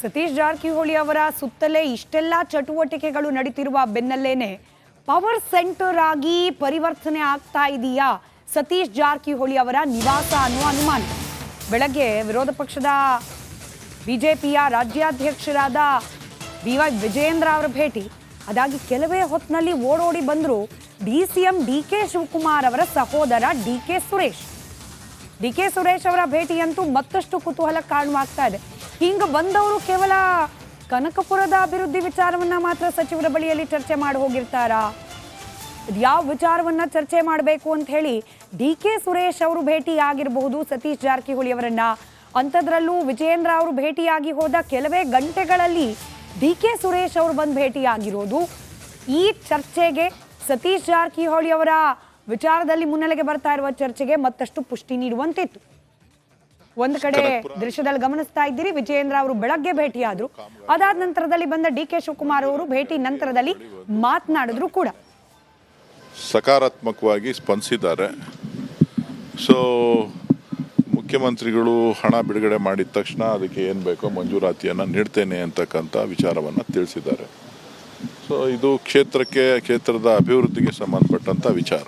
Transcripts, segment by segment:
ಸತೀಶ್ ಜಾರಕಿಹೊಳಿ ಅವರ ಸುತ್ತಲೇ ಇಷ್ಟೆಲ್ಲ ಚಟುವಟಿಕೆಗಳು ನಡೀತಿರುವ ಬೆನ್ನಲ್ಲೇನೆ ಪವರ್ ಸೆಂಟರ್ ಆಗಿ ಪರಿವರ್ತನೆ ಆಗ್ತಾ ಇದೆಯಾ ಸತೀಶ್ ಜಾರಕಿಹೊಳಿ ಅವರ ನಿವಾಸ ಅನ್ನುವ ಅನುಮಾನ. ಬೆಳಗ್ಗೆ ವಿರೋಧ ಪಕ್ಷದ ಬಿಜೆಪಿಯ ರಾಜ್ಯಾಧ್ಯಕ್ಷರಾದ BY ವಿಜಯೇಂದ್ರ ಅವರ ಭೇಟಿ ಅದಾಗಿ ಕೆಲವೇ ಹೊತ್ತಿನಲ್ಲಿ ಓಡೋಡಿ ಬಂದರು DCM DK ಶಿವಕುಮಾರ್ ಅವರ ಸಹೋದರ DK ಸುರೇಶ್ ಅವರ ಭೇಟಿಯಂತೂ ಮತ್ತಷ್ಟು ಕುತೂಹಲ ಕಾರಣವಾಗ್ತಾ ಇದೆ. ಹಿಂಗ ಬಂದವರು ಕೇವಲ ಕನಕಪುರದ ಅಭಿವೃದ್ಧಿ ವಿಚಾರವನ್ನ ಮಾತ್ರ ಸಚಿವರ ಬಳಿಯಲ್ಲಿ ಚರ್ಚೆ ಮಾಡಿ ಹೋಗಿರ್ತಾರಾ? ಯಾವ ವಿಚಾರವನ್ನ ಚರ್ಚೆ ಮಾಡಬೇಕು ಅಂತ ಹೇಳಿ DK ಸುರೇಶ್ ಅವರು ಭೇಟಿ ಆಗಿರಬಹುದು ಸತೀಶ್ ಜಾರಕಿಹೊಳಿ ಅವರನ್ನ. ಅಂಥದ್ರಲ್ಲೂ ವಿಜಯೇಂದ್ರ ಅವರು ಭೇಟಿಯಾಗಿ ಹೋದ ಕೆಲವೇ ಗಂಟೆಗಳಲ್ಲಿ DK ಸುರೇಶ್ ಅವರು ಬಂದು ಭೇಟಿಯಾಗಿರೋದು ಈ ಚರ್ಚೆಗೆ, ಸತೀಶ್ ಜಾರಕಿಹೊಳಿ ಅವರ ವಿಚಾರದಲ್ಲಿ ಮುನ್ನೆಲೆಗೆ ಬರ್ತಾ ಇರುವ ಚರ್ಚೆಗೆ ಮತ್ತಷ್ಟು ಪುಷ್ಟಿ ನೀಡುವಂತಿತ್ತು. ಒಂದು ಕಡೆ ದೃಶ್ಯದಲ್ಲಿ ಗಮನಿಸ್ತಾ ಇದ್ದೀರಿ, ವಿಜಯೇಂದ್ರ ಅವರು ಬೆಳಗ್ಗೆ ಭೇಟಿಯಾದ್ರು, ಅದಾದ ನಂತರದಲ್ಲಿ ಬಂದ DK ಶಿವಕುಮಾರ್ ಅವರು ಭೇಟಿ ನಂತರದಲ್ಲಿ ಮಾತನಾಡಿದ್ರು ಕೂಡ. ಸಕಾರಾತ್ಮಕವಾಗಿ ಸ್ಪಂದಿಸಿದ್ದಾರೆ. ಸೊ ಮುಖ್ಯಮಂತ್ರಿಗಳು ಹಣ ಬಿಡುಗಡೆ ಮಾಡಿದ ತಕ್ಷಣ ಅದಕ್ಕೆ ಏನು ಬೇಕೋ ಮಂಜೂರಾತಿಯನ್ನು ನೀಡ್ತೇನೆ ಅಂತಕ್ಕಂಥ ವಿಚಾರವನ್ನು ತಿಳಿಸಿದ್ದಾರೆ. ಸೊ ಇದು ಕ್ಷೇತ್ರದ ಅಭಿವೃದ್ಧಿಗೆ ಸಂಬಂಧಪಟ್ಟಂಥ ವಿಚಾರ.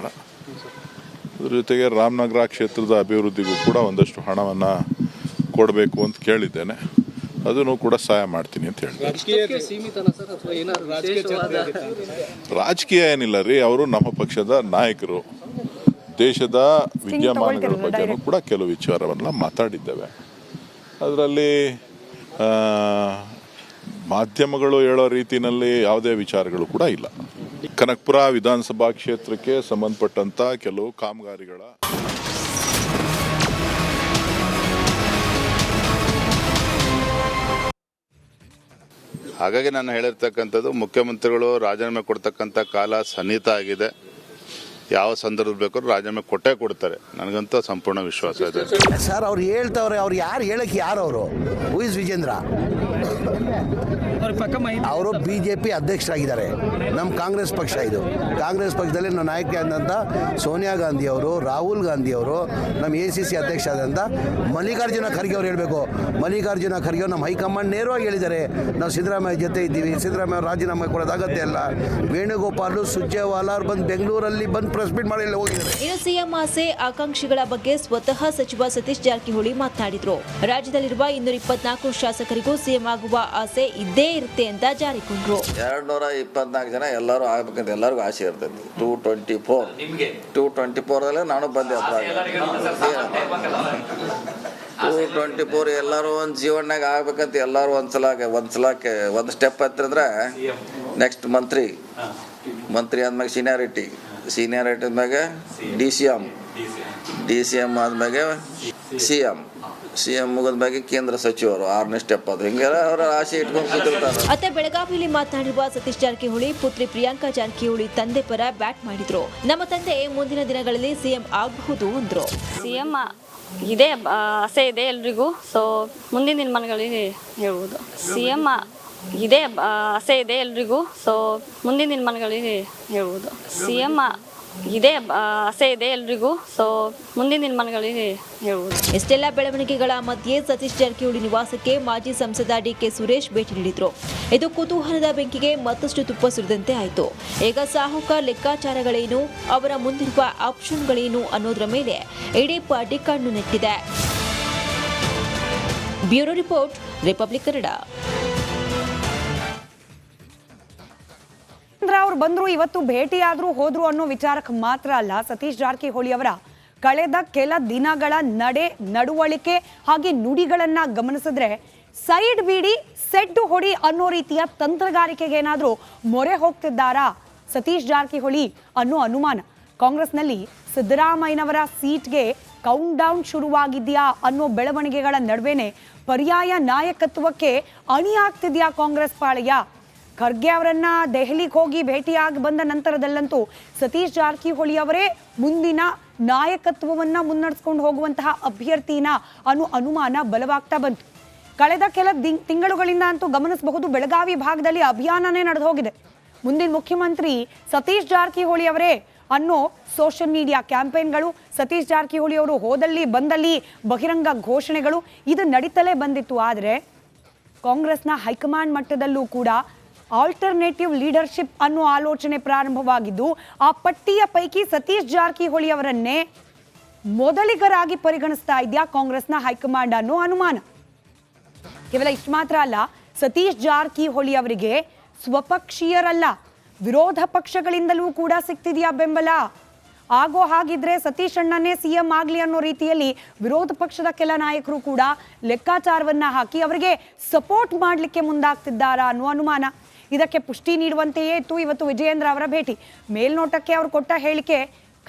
ಅದ್ರ ಜೊತೆಗೆ ರಾಮನಗರ ಕ್ಷೇತ್ರದ ಅಭಿವೃದ್ಧಿಗೂ ಕೂಡ ಒಂದಷ್ಟು ಹಣವನ್ನು ಕೊಡಬೇಕು ಅಂತ ಕೇಳಿದ್ದೇನೆ. ಅದನ್ನು ಕೂಡ ಸಹಾಯ ಮಾಡ್ತೀನಿ ಅಂತ ಹೇಳಿದ್ದಾರೆ. ರಾಜಕೀಯ ಏನಿಲ್ಲ ರೀ, ಅವರು ನಮ್ಮ ಪಕ್ಷದ ನಾಯಕರು. ದೇಶದ ವಿದ್ಯಮಾನಗಳ ಬಗ್ಗೆನೂ ಕೂಡ ಕೆಲವು ವಿಚಾರವನ್ನು ಮಾತಾಡಿದ್ದೇವೆ. ಅದರಲ್ಲಿ ಮಾಧ್ಯಮಗಳು ಹೇಳೋ ರೀತಿಯಲ್ಲಿ ಯಾವುದೇ ವಿಚಾರಗಳು ಕೂಡ ಇಲ್ಲ. ಕನಕಪುರ ವಿಧಾನಸಭಾ ಕ್ಷೇತ್ರಕ್ಕೆ ಸಂಬಂಧಪಟ್ಟಂತ ಕೆಲವು ಕಾಮಗಾರಿಗಳ ಹಾಗಾಗಿ ನಾನು ಹೇಳಿರ್ತಕ್ಕಂಥದ್ದು, ಮುಖ್ಯಮಂತ್ರಿಗಳು ರಾಜೀನಾಮೆ ಕೊಡ್ತಕ್ಕಂಥ ಕಾಲ ಸನ್ನಿಹಿತ ಆಗಿದೆ. ಯಾವ ಸಂದರ್ಭದಲ್ಲಿ ಬೇಕಾದ್ರೂ ರಾಜೀನಾಮೆ ಕೊಟ್ಟೇ ಕೊಡ್ತಾರೆ, ನನಗಂತೂ ಸಂಪೂರ್ಣ ವಿಶ್ವಾಸ ಇದೆ. ಸರ್ ಅವ್ರು ಹೇಳ್ತವ್ರೆ, ಅವ್ರು ಹೇಳಕ್ಕೆ ಯಾರು ಅವರು? Who is Vijendra? ಅವರು BJP ಅಧ್ಯಕ್ಷರಾಗಿದ್ದಾರೆ. ನಮ್ಮ ಕಾಂಗ್ರೆಸ್ ಪಕ್ಷ ಇದು. ಕಾಂಗ್ರೆಸ್ ಪಕ್ಷದಲ್ಲಿ ನಮ್ಮ ನಾಯಕಿ ಆದಂಥ ಸೋನಿಯಾ ಗಾಂಧಿ ಅವರು, ರಾಹುಲ್ ಗಾಂಧಿ ಅವರು, ನಮ್ಮ ACC ಅಧ್ಯಕ್ಷ ಆದಂಥ ಮಲ್ಲಿಕಾರ್ಜುನ ಖರ್ಗೆ ಅವ್ರು ಹೇಳಬೇಕು. ಮಲ್ಲಿಕಾರ್ಜುನ ಖರ್ಗೆ ಅವರು ನಮ್ಮ ಹೈಕಮಾಂಡ್ ನೇರವಾಗಿ ಹೇಳಿದ್ದಾರೆ, ನಾವು ಸಿದ್ದರಾಮಯ್ಯ ಜೊತೆ ಇದ್ದೀವಿ, ಸಿದ್ದರಾಮಯ್ಯ ರಾಜೀನಾಮೆ ಕೊಡೋದು ಅಗತ್ಯ ಇಲ್ಲ. ವೇಣುಗೋಪಾಲ್, ಸುರ್ಜೇವಾಲಾ ಅವ್ರು ಬಂದು ಬೆಂಗಳೂರಲ್ಲಿ ಬಂದು ಪ್ರೆಸ್ ಮೀಟ್ ಮಾಡಿ ಹೋಗಿದ್ದಾರೆ. ಇನ್ನು CM ಆಸೆ ಆಕಾಂಕ್ಷಿಗಳ ಬಗ್ಗೆ ಸ್ವತಃ ಸಚಿವ ಸತೀಶ್ ಜಾರಕಿಹೊಳಿ ಮಾತನಾಡಿದ್ರು. ರಾಜ್ಯದಲ್ಲಿರುವ 224 ಶಾಸಕರಿಗೂ CM ಆಗುವ ಆಸೆ ಇದ್ದೇ ಇರುತ್ತೆ ಅಂತ ಜಾರಿಕೊಂಡ್ರು. 224 ಜನ ಎಲ್ಲರೂ ಆಗ್ಬೇಕಂತ ಎಲ್ಲರಿಗೂ ಆಸೆ ಇರ್ತೈತಿ. 224 ನಾನು ಬಂದೆ. 224 ಎಲ್ಲರೂ ಒಂದು ಜೀವನದಾಗ ಆಗ್ಬೇಕಂತ ಎಲ್ಲರೂ ಒಂದು ಸ್ಟೆಪ್ ಹತ್ತಿದ್ರೆ ನೆಕ್ಸ್ಟ್ ಮಂತ್ರಿ ಆದ್ಮೇಲೆ ಸೀನಿಯಾರಿಟಿ ಮ್ಯಾಗೆ DCM ಆದ್ಮೇಲೆ CM ಮುಗಿದ್ಮೇಲೆ ಕೇಂದ್ರ ಸಚಿವರು 6ನೇ ಸ್ಟೆಪ್. ಅದು ಹಿಂಗೆ ಅವರ ಆಸೆ ಇಟ್ಕೊಂಡು ಕೂತಿರ್ತಾರೆ. ಅತ್ತೆ ಬೆಳಗಾವಿಯಲ್ಲಿ ಮಾತನಾಡಿರುವ ಸತೀಶ್ ಜಾರಕಿಹೊಳಿ ಪುತ್ರಿ ಪ್ರಿಯಾಂಕಾ ಜಾರಕಿಹೊಳಿ ತಂದೆ ಪರ ಬ್ಯಾಟ್ ಮಾಡಿದ್ರು. ನಮ್ಮ ತಂದೆ ಮುಂದಿನ ದಿನಗಳಲ್ಲಿ CM ಆಗಬಹುದು ಅಂದ್ರು. CM ಇದೆ ಆಸೆ ಇದೆ ಎಲ್ರಿಗೂ. ಸೊ ಮುಂದಿನ ದಿನಮಾನಗಳಿಗೆ ಹೇಳ್ಬೋದು. CM ಇದೆ ಆಸೆ ಇದೆ ಎಲ್ರಿಗೂ. ಸೊ ಮುಂದಿನ ದಿನಮಾನಗಳಿಗೆ ಹೇಳ್ಬೋದು. CM ಇದೆ ಆಸೆ ಇದೆ ಎಲ್ರಿಗೂ. ಸೊ ಮುಂದಿನ ದಿನಮಾನಗಳಿಗೆ ಹೇಳ್ಬೋದು. ಇಷ್ಟೆಲ್ಲ ಬೆಳವಣಿಗೆಗಳ ಮಧ್ಯೆ ಸತೀಶ್ ಜಾರಕಿಹೊಳಿ ನಿವಾಸಕ್ಕೆ ಮಾಜಿ ಸಂಸದ DK ಸುರೇಶ್ ಭೇಟಿ ನೀಡಿದ್ರು. ಇದು ಕುತೂಹಲದ ಬೆಂಕಿಗೆ ಮತ್ತಷ್ಟು ತುಪ್ಪ ಸುರಿದಂತೆ ಆಯಿತು. ಈಗ ಸಾಹುಕಾರ ಲೆಕ್ಕಾಚಾರಗಳೇನು, ಅವರ ಮುಂದಿರುವ ಆಪ್ಷನ್ಗಳೇನು ಅನ್ನೋದರ ಮೇಲೆ ಇಡೀ ಪಾರ್ಟಿ ಕಣ್ಣು ನೆಟ್ಟಿದೆ. Bureau report, Republic Kannada. ಅವರು ಬಂದ್ರು, ಇವತ್ತು ಭೇಟಿಯಾದ್ರು, ಹೋದ್ರು ಅನ್ನೋ ವಿಚಾರಕ್ಕೆ ಮಾತ್ರ ಅಲ್ಲ, ಸತೀಶ್ ಜಾರಕಿಹೊಳಿ ಅವರ ಕಳೆದ ಕೆಲ ದಿನಗಳ ನಡವಳಿಕೆ ಹಾಗೆ ನುಡಿಗಳನ್ನ ಗಮನಿಸಿದ್ರೆ ಸೈಡ್ ಬಿಡಿ ಸೆಡ್ ಹೊಡಿ ಅನ್ನೋ ರೀತಿಯ ತಂತ್ರಗಾರಿಕೆಗೆ ಏನಾದ್ರೂ ಮೊರೆ ಹೋಗ್ತಿದ್ದಾರಾ ಸತೀಶ್ ಜಾರಕಿಹೊಳಿ ಅನ್ನೋ ಅನುಮಾನ. ಕಾಂಗ್ರೆಸ್ನಲ್ಲಿ ಸಿದ್ದರಾಮಯ್ಯನವರ ಸೀಟ್ಗೆ ಕೌಂಟ್ ಡೌನ್ ಶುರುವಾಗಿದ್ಯಾ ಅನ್ನೋ ಬೆಳವಣಿಗೆಗಳ ನಡುವೆನೆ ಪರ್ಯಾಯ ನಾಯಕತ್ವಕ್ಕೆ ಅಣಿ ಆಗ್ತಿದ್ಯಾ ಕಾಂಗ್ರೆಸ್ ಪಾಳೆಯ. ಖರ್ಗೆ ಅವರನ್ನ ದೆಹಲಿಗೆ ಹೋಗಿ ಭೇಟಿಯಾಗಿ ಬಂದ ನಂತರದಲ್ಲಂತೂ ಸತೀಶ್ ಜಾರಕಿಹೊಳಿ ಅವರೇ ಮುಂದಿನ ನಾಯಕತ್ವವನ್ನ ಮುನ್ನಡೆಸ್ಕೊಂಡು ಹೋಗುವಂತಹ ಅಭ್ಯರ್ಥಿನ ಅನ್ನೋ ಅನುಮಾನ ಬಲವಾಗ್ತಾ ಬಂತು. ಕಳೆದ ಕೆಲ ತಿಂಗಳುಗಳಿಂದ ಅಂತೂ ಗಮನಿಸಬಹುದು, ಬೆಳಗಾವಿ ಭಾಗದಲ್ಲಿ ಅಭಿಯಾನನೇ ನಡೆದು ಹೋಗಿದೆ. ಮುಂದಿನ ಮುಖ್ಯಮಂತ್ರಿ ಸತೀಶ್ ಜಾರಕಿಹೊಳಿ ಅವರೇ ಅನ್ನೋ ಸೋಷಿಯಲ್ ಮೀಡಿಯಾ ಕ್ಯಾಂಪೇನ್ಗಳು, ಸತೀಶ್ ಜಾರಕಿಹೊಳಿ ಅವರು ಹೋದಲ್ಲಿ ಬಂದಲ್ಲಿ ಬಹಿರಂಗ ಘೋಷಣೆಗಳು ಇದು ನಡೀತಲೇ ಬಂದಿತ್ತು. ಆದರೆ ಕಾಂಗ್ರೆಸ್ನ ಹೈಕಮಾಂಡ್ ಮಟ್ಟದಲ್ಲೂ ಕೂಡ ಆಲ್ಟರ್ನೇಟಿವ್ ಲೀಡರ್ಶಿಪ್ ಅನ್ನೋ ಆಲೋಚನೆ ಪ್ರಾರಂಭವಾಗಿದ್ದು, ಆ ಪಟ್ಟಿಯ ಪೈಕಿ ಸತೀಶ್ ಜಾರಕಿಹೊಳಿ ಅವರನ್ನೇ ಮೊದಲಿಗರಾಗಿ ಪರಿಗಣಿಸ್ತಾ ಇದೆಯಾ ಕಾಂಗ್ರೆಸ್ನ ಹೈಕಮಾಂಡ್ ಅನ್ನೋ ಅನುಮಾನ. ಕೇವಲ ಇಷ್ಟು ಮಾತ್ರ ಅಲ್ಲ, ಸತೀಶ್ ಜಾರಕಿಹೊಳಿ ಅವರಿಗೆ ಸ್ವಪಕ್ಷೀಯರಲ್ಲ, ವಿರೋಧ ಪಕ್ಷಗಳಿಂದಲೂ ಕೂಡ ಸಿಗ್ತಿದೆಯಾ ಬೆಂಬಲ? ಆಗೋ ಹಾಗಿದ್ರೆ ಸತೀಶ್ ಅಣ್ಣನೇ ಸಿಎಂ ಆಗ್ಲಿ ಅನ್ನೋ ರೀತಿಯಲ್ಲಿ ವಿರೋಧ ಪಕ್ಷದ ಕೆಲ ನಾಯಕರು ಕೂಡ ಲೆಕ್ಕಾಚಾರವನ್ನ ಹಾಕಿ ಅವರಿಗೆ ಸಪೋರ್ಟ್ ಮಾಡಲಿಕ್ಕೆ ಮುಂದಾಗ್ತಿದ್ದಾರಾ ಅನ್ನೋ ಅನುಮಾನ. ಇದಕ್ಕೆ ಪುಷ್ಟಿ ನೀಡುವಂತೆಯೇ ಇತ್ತು ಇವತ್ತು ವಿಜಯೇಂದ್ರ ಅವರ ಭೇಟಿ. ಮೇಲ್ನೋಟಕ್ಕೆ ಅವರು ಕೊಟ್ಟ ಹೇಳಿಕೆ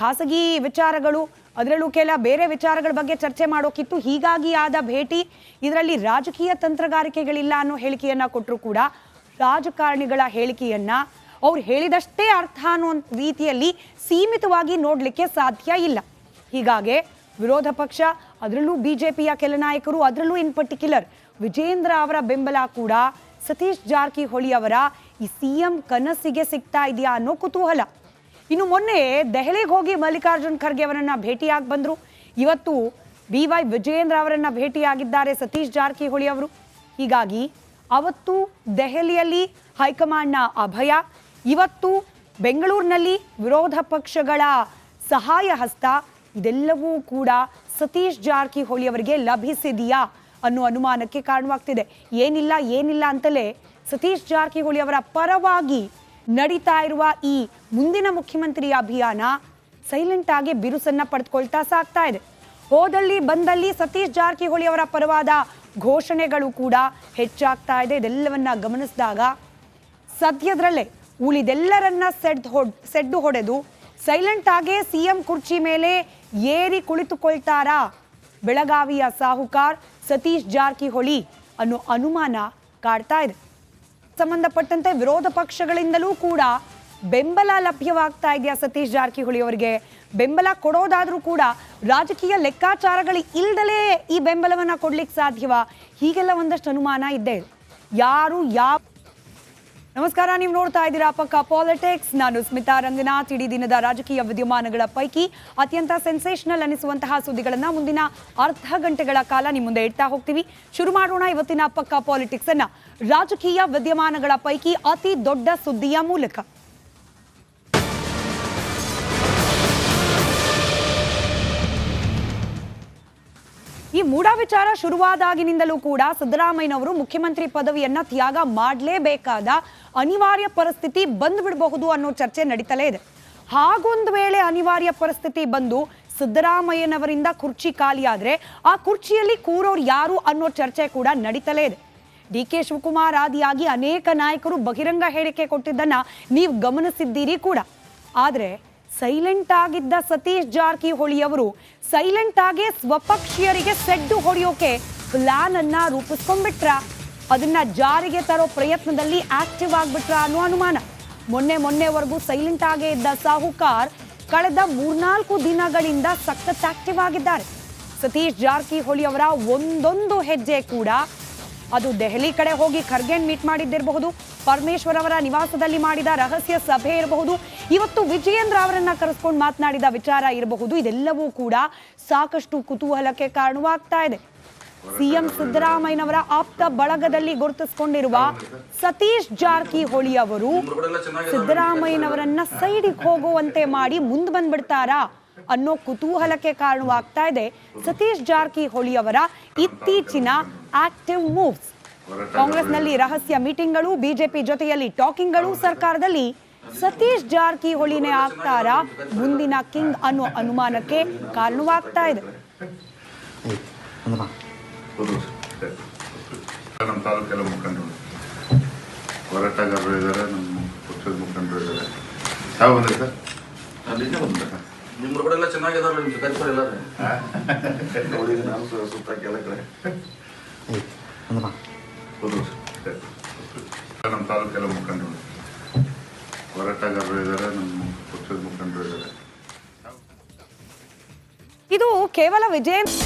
ಖಾಸಗಿ ವಿಚಾರಗಳು, ಅದರಲ್ಲೂ ಕೆಲ ಬೇರೆ ವಿಚಾರಗಳ ಬಗ್ಗೆ ಚರ್ಚೆ ಮಾಡೋಕಿತ್ತು, ಹೀಗಾಗಿ ಆದ ಭೇಟಿ, ಇದರಲ್ಲಿ ರಾಜಕೀಯ ತಂತ್ರಗಾರಿಕೆಗಳಿಲ್ಲ ಅನ್ನೋ ಹೇಳಿಕೆಯನ್ನ ಕೊಟ್ಟರು ಕೂಡ ರಾಜಕಾರಣಿಗಳ ಹೇಳಿಕೆಯನ್ನ ಅವ್ರು ಹೇಳಿದಷ್ಟೇ ಅರ್ಥ ಅನ್ನೋ ರೀತಿಯಲ್ಲಿ ಸೀಮಿತವಾಗಿ ನೋಡಲಿಕ್ಕೆ ಸಾಧ್ಯ ಇಲ್ಲ. ಹೀಗಾಗಿ ವಿರೋಧ ಪಕ್ಷ, ಅದರಲ್ಲೂ ಬಿಜೆಪಿಯ ಕೆಲ ನಾಯಕರು, ಅದರಲ್ಲೂ ಇನ್ ಪರ್ಟಿಕ್ಯುಲರ್ ವಿಜೇಂದ್ರ ಅವರ ಬೆಂಬಲ ಕೂಡ ಸತೀಶ್ ಜಾರಕಿಹೊಳಿ ಅವರ ಈ ಸಿಎಂ ಕನಸಿಗೆ ಸಿಗ್ತಾ ಇದೆಯಾ ಅನ್ನೋ ಕುತೂಹಲ. ಇನ್ನು ಮೊನ್ನೆ ದೆಹಲಿಗೆ ಹೋಗಿ ಮಲ್ಲಿಕಾರ್ಜುನ್ ಖರ್ಗೆ ಅವರನ್ನ ಭೇಟಿಯಾಗಿ ಬಂದ್ರು. ಇವತ್ತು BY ವಿಜೇಂದ್ರ ಅವರನ್ನ ಭೇಟಿಯಾಗಿದ್ದಾರೆ ಸತೀಶ್ ಜಾರಕಿಹೊಳಿ ಅವರು. ಹೀಗಾಗಿ ಅವತ್ತು ದೆಹಲಿಯಲ್ಲಿ ಹೈಕಮಾಂಡ್ನ ಅಭಯ, ಇವತ್ತು ಬೆಂಗಳೂರಿನಲ್ಲಿ ವಿರೋಧ ಪಕ್ಷಗಳ ಸಹಾಯ ಹಸ್ತ, ಇದೆಲ್ಲವೂ ಕೂಡ ಸತೀಶ್ ಜಾರಕಿಹೊಳಿ ಅವರಿಗೆ ಲಭಿಸಿದೆಯಾ ಅನ್ನೋ ಅನುಮಾನಕ್ಕೆ ಕಾರಣವಾಗ್ತಿದೆ. ಏನಿಲ್ಲ ಅಂತಲೇ ಸತೀಶ್ ಜಾರಕಿಹೊಳಿ ಅವರ ಪರವಾಗಿ ನಡೀತಾ ಇರುವ ಈ ಮುಂದಿನ ಮುಖ್ಯಮಂತ್ರಿ ಅಭಿಯಾನ ಸೈಲೆಂಟ್ ಆಗಿ ಬಿರುಸನ್ನ ಪಡೆದುಕೊಳ್ತಾ ಸಾಗ್ತಾ ಇದೆ. ಹೋದಲ್ಲಿ ಬಂದಲ್ಲಿ ಸತೀಶ್ ಜಾರಕಿಹೊಳಿ ಅವರ ಪರವಾದ ಘೋಷಣೆಗಳು ಕೂಡ ಹೆಚ್ಚಾಗ್ತಾ ಇದೆ. ಇದೆಲ್ಲವನ್ನ ಗಮನಿಸಿದಾಗ ಸದ್ಯದಲ್ಲೇ ಉಳಿದೆಲ್ಲರನ್ನ ಸೆಡ್ಡು ಹೊಡೆದು ಸೈಲೆಂಟ್ ಆಗೇ ಸಿಎಂ ಕುರ್ಚಿ ಮೇಲೆ ಏರಿ ಕುಳಿತುಕೊಳ್ತಾರಾ ಬೆಳಗಾವಿಯ ಸಾಹುಕಾರ್ ಸತೀಶ್ ಜಾರಕಿಹೊಳಿ ಅನ್ನೋ ಅನುಮಾನ ಕಾಡ್ತಾ ಇದೆ. ಸಂಬಂಧಪಟ್ಟಂತೆ ವಿರೋಧ ಪಕ್ಷಗಳಿಂದಲೂ ಕೂಡ ಬೆಂಬಲ ಲಭ್ಯವಾಗ್ತಾ ಇದೆಯಾ ಸತೀಶ್ ಜಾರಕಿಹೊಳಿ ಅವರಿಗೆ? ಬೆಂಬಲ ಕೊಡೋದಾದ್ರೂ ಕೂಡ ರಾಜಕೀಯ ಲೆಕ್ಕಾಚಾರಗಳು ಇಲ್ದಲೇ ಈ ಬೆಂಬಲವನ್ನ ಕೊಡ್ಲಿಕ್ಕೆ ಸಾಧ್ಯವಾ? ಹೀಗೆಲ್ಲ ಒಂದಷ್ಟು ಅನುಮಾನ ಇದ್ದೇ ಇದೆ. ನಮಸ್ಕಾರ, ನೀವು ನೋಡ್ತಾ ಇದ್ದೀರಾ ಪಕ್ಕಾ ಪಾಲಿಟಿಕ್ಸ್. ನಾನು ಸ್ಮಿತಾ ರಂಗನಾಥ್. ಇಡೀ ದಿನದ ರಾಜಕೀಯ ವಿದ್ಯಮಾನಗಳ ಪೈಕಿ ಅತ್ಯಂತ ಸೆನ್ಸೇಷನಲ್ ಅನಿಸುವಂತಹ ಸುದ್ದಿಗಳನ್ನ ಮುಂದಿನ ಅರ್ಧ ಗಂಟೆಗಳ ಕಾಲ ನಿಮ್ಮ ಮುಂದೆ ಇಡ್ತಾ ಹೋಗ್ತೀವಿ. ಶುರು ಮಾಡೋಣ ಇವತ್ತಿನ ಪಕ್ಕಾ ಪಾಲಿಟಿಕ್ಸ್ ಅನ್ನ ರಾಜಕೀಯ ವಿದ್ಯಮಾನಗಳ ಪೈಕಿ ಅತಿ ದೊಡ್ಡ ಸುದ್ದಿಯ ಮೂಲಕ. ಈ ಮೂಡಾ ವಿಚಾರ ಶುರುವಾದಾಗಿನಿಂದಲೂ ಕೂಡ ಸಿದ್ದರಾಮಯ್ಯನವರು ಮುಖ್ಯಮಂತ್ರಿ ಪದವಿಯನ್ನ ತ್ಯಾಗ ಮಾಡಲೇಬೇಕಾದ ಅನಿವಾರ್ಯ ಪರಿಸ್ಥಿತಿ ಬಂದ್ಬಿಡಬಹುದು ಅನ್ನೋ ಚರ್ಚೆ ನಡೀತಲೇ ಇದೆ. ಹಾಗೊಂದು ವೇಳೆ ಅನಿವಾರ್ಯ ಪರಿಸ್ಥಿತಿ ಬಂದು ಸಿದ್ದರಾಮಯ್ಯನವರಿಂದ ಕುರ್ಚಿ ಖಾಲಿಯಾದ್ರೆ ಆ ಕುರ್ಚಿಯಲ್ಲಿ ಕೂರೋರು ಯಾರು ಅನ್ನೋ ಚರ್ಚೆ ಕೂಡ ನಡೀತಲೇ ಇದೆ. DK ಶಿವಕುಮಾರ್ ಆದಿಯಾಗಿ ಅನೇಕ ನಾಯಕರು ಬಹಿರಂಗ ಹೇಳಿಕೆ ಕೊಟ್ಟಿದ್ದನ್ನ ನೀವು ಗಮನಿಸಿದ್ದೀರಿ ಕೂಡ. ಆದ್ರೆ ಸೈಲೆಂಟ್ ಆಗಿದ್ದ ಸತೀಶ್ ಜಾರಕಿಹೊಳಿ ಅವರು ಸೈಲೆಂಟ್ ಆಗಿ ಸ್ವಪಕ್ಷೀಯರಿಗೆ ಸೆಡ್ಡು ಹೊಡೆಯೋಕೆ ಪ್ಲಾನ್ ಅನ್ನ ರೂಪಿಸ್ಕೊಂಡ್ಬಿಟ್ರ, ಅದನ್ನ ಜಾರಿಗೆ ತರೋ ಪ್ರಯತ್ನದಲ್ಲಿ ಆಕ್ಟಿವ್ ಆಗ್ಬಿಟ್ರ ಅನ್ನೋ ಅನುಮಾನ. ಮೊನ್ನೆವರೆಗೂ ಸೈಲೆಂಟ್ ಆಗೇ ಇದ್ದ ಸಾಹುಕಾರ್ ಕಳೆದ 3-4 ದಿನಗಳಿಂದ ಸಖತ್ ಆಕ್ಟಿವ್ ಆಗಿದ್ದಾರೆ. ಸತೀಶ್ ಜಾರಕಿಹೊಳಿ ಅವರ ಒಂದೊಂದು ಹೆಜ್ಜೆ ಕೂಡ, ಅದು ದೆಹಲಿ ಕಡೆ ಹೋಗಿ ಖರ್ಗೆನ್ ಮೀಟ್ ಮಾಡಿದ್ದಿರಬಹುದು, ಪರಮೇಶ್ವರ್ ಅವರ ನಿವಾಸದಲ್ಲಿ ಮಾಡಿದ ರಹಸ್ಯ ಸಭೆ ಇರಬಹುದು, ಇವತ್ತು ವಿಜಯೇಂದ್ರ ಅವರನ್ನ ಕರೆಸ್ಕೊಂಡು ಮಾತನಾಡಿದ ವಿಚಾರ ಇರಬಹುದು, ಇದೆಲ್ಲವೂ ಕೂಡ ಸಾಕಷ್ಟು ಕುತೂಹಲಕ್ಕೆ ಕಾರಣವಾಗ್ತಾ ಇದೆ. ಸಿಎಂ ಸಿದ್ದರಾಮಯ್ಯನವರ ಆಪ್ತ ಬಳಗದಲ್ಲಿ ಗುರುತಿಸಿಕೊಂಡಿರುವ ಸತೀಶ್ ಜಾರಕಿಹೊಳಿ ಅವರು ಸಿದ್ದರಾಮಯ್ಯನವರನ್ನ ಸೈಡಿಗೆ ಹೋಗುವಂತೆ ಮಾಡಿ ಮುಂದೆ ಬಂದ್ಬಿಡ್ತಾರಾ ಅನ್ನೋ ಕುತೂಹಲಕ್ಕೆ ಕಾರಣವಾಗ್ತಾ ಇದೆ ಸತೀಶ್ ಜಾರಕಿಹೊಳಿ ಅವರ ಇತ್ತೀಚಿನ ಆಕ್ಟಿವ್ ಮೂವ್ಸ್. ಕಾಂಗ್ರೆಸ್ನಲ್ಲಿ ರಹಸ್ಯ ಮೀಟಿಂಗ್ಗಳು, ಬಿಜೆಪಿ ಜೊತೆಯಲ್ಲಿ ಟಾಕಿಂಗ್ಗಳು, ಸರ್ಕಾರದಲ್ಲಿ ಸತೀಶ್ ಜಾರಕಿಹೊಳಿನೇ ಆಗ್ತಾರಾ ಮುಂದಿನ ಕಿಂಗ್ ಅನ್ನೋ ಅನುಮಾನಕ್ಕೆ ಕಾರಣವಾಗ್ತಾ ಇದೆ. ನಮ್ಮ ತಾಲೂಕೆಲ್ಲ ಮುಖಂಡರು, ಹೋರಾಟಗಾರರು ಇದ್ದಾರೆ, ನಮ್ಮ ಪಕ್ಷದ ಮುಖಂಡರು ಇದ್ದಾರೆ. ಯಾವ ಬಂದ್ರೆ ಸರ್ ಅಲ್ಲಿಗೆ ಬಂದ ನಿಮ್ಮ ಕೂಡ ಎಲ್ಲ ಚೆನ್ನಾಗಿದ್ದಾರೆ. ನಿಮ್ಮ ಕಲ್ಪನೆ ಎಲ್ಲ ನೋಡಿ, ನಾನು ಸುತ್ತ ಕೆಲ ಕಡೆ ನಮ್ಮ ತಾಲೂಕೆಲ್ಲ ಮುಖಂಡರು, ಹೋರಾಟಗಾರರು ಇದ್ದಾರೆ, ನಮ್ಮ ಪಕ್ಷದ ಮುಖಂಡರು ಇದ್ದಾರೆ. ಇದು ಕೇವಲ ವಿಜಯೇಂದ್ರ